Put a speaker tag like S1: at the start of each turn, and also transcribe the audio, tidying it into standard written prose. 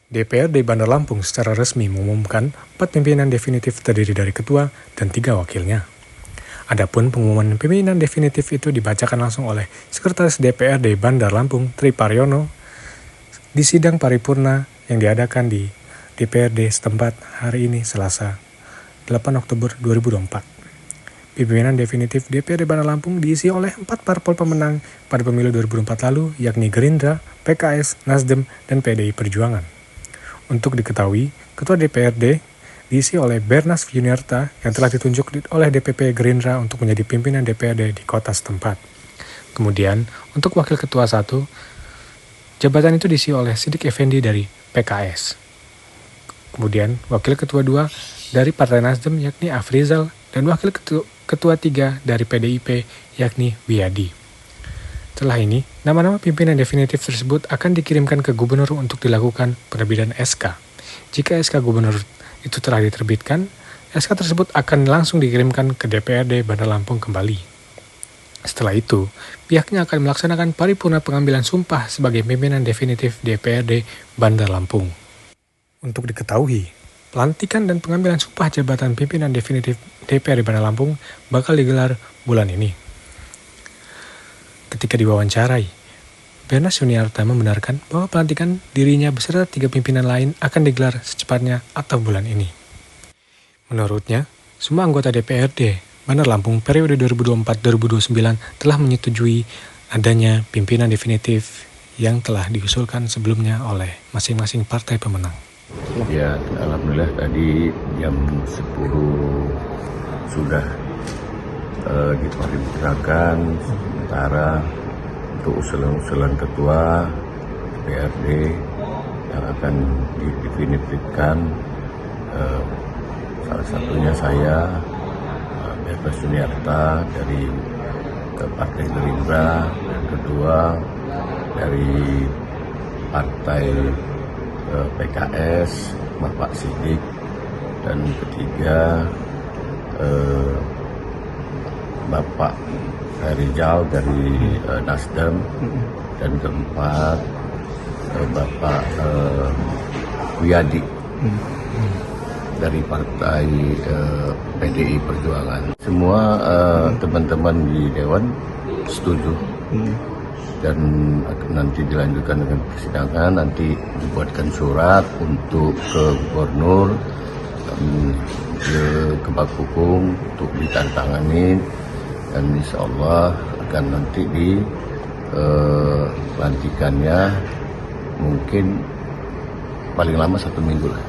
S1: DPRD Bandar Lampung secara resmi mengumumkan 4 pimpinan definitif terdiri dari ketua dan 3 wakilnya. Adapun pengumuman pimpinan definitif itu dibacakan langsung oleh Sekretaris DPRD Bandar Lampung Tri Paryono di sidang paripurna yang diadakan di DPRD setempat hari ini Selasa 8 Oktober 2024. Pimpinan definitif DPRD Bandar Lampung diisi oleh 4 parpol pemenang pada pemilu 2024 lalu, yakni Gerindra, PKS, Nasdem, dan PDI Perjuangan. Untuk diketahui, Ketua DPRD diisi oleh Bernas Yuniarta yang telah ditunjuk oleh DPP Gerindra untuk menjadi pimpinan DPRD di kota setempat. Kemudian, untuk Wakil Ketua 1, jabatan itu diisi oleh Sidik Effendi dari PKS. Kemudian, Wakil Ketua 2 dari Partai Nasdem yakni Afrizal dan Wakil Ketua 3 dari PDIP yakni Wiyadi. Setelah ini, nama-nama pimpinan definitif tersebut akan dikirimkan ke gubernur untuk dilakukan penerbitan SK. Jika SK gubernur itu telah diterbitkan, SK tersebut akan langsung dikirimkan ke DPRD Bandar Lampung kembali. Setelah itu, pihaknya akan melaksanakan paripurna pengambilan sumpah sebagai pimpinan definitif DPRD Bandar Lampung. Untuk diketahui, pelantikan dan pengambilan sumpah jabatan pimpinan definitif DPRD Bandar Lampung bakal digelar bulan ini. Ketika diwawancarai, Bernas Yuniarta membenarkan bahwa pelantikan dirinya beserta 3 pimpinan lain akan digelar secepatnya atau bulan ini. Menurutnya, semua anggota DPRD Bandar Lampung periode 2024-2029 telah menyetujui adanya pimpinan definitif yang telah diusulkan sebelumnya oleh masing-masing partai pemenang.
S2: Ya, alhamdulillah tadi jam 10 sudah diparipurnakan sementara untuk usulan ketua DPRD yang akan didefinitifkan, salah satunya saya, Bernas Yuniarta dari Partai Gerindra, dan kedua dari Partai PKS, Bapak Sidik, dan ketiga Bapak Rizal dari Nasdem, dan keempat Bapak Wiyadi dari Partai PDI Perjuangan. Semua teman-teman di Dewan setuju. Dan nanti dilanjutkan dengan persidangan, nanti dibuatkan surat untuk ke gubernur, ke Bakhukum untuk ditandatangani, dan insya Allah akan nanti pelantikannya mungkin paling lama 1 minggu lah.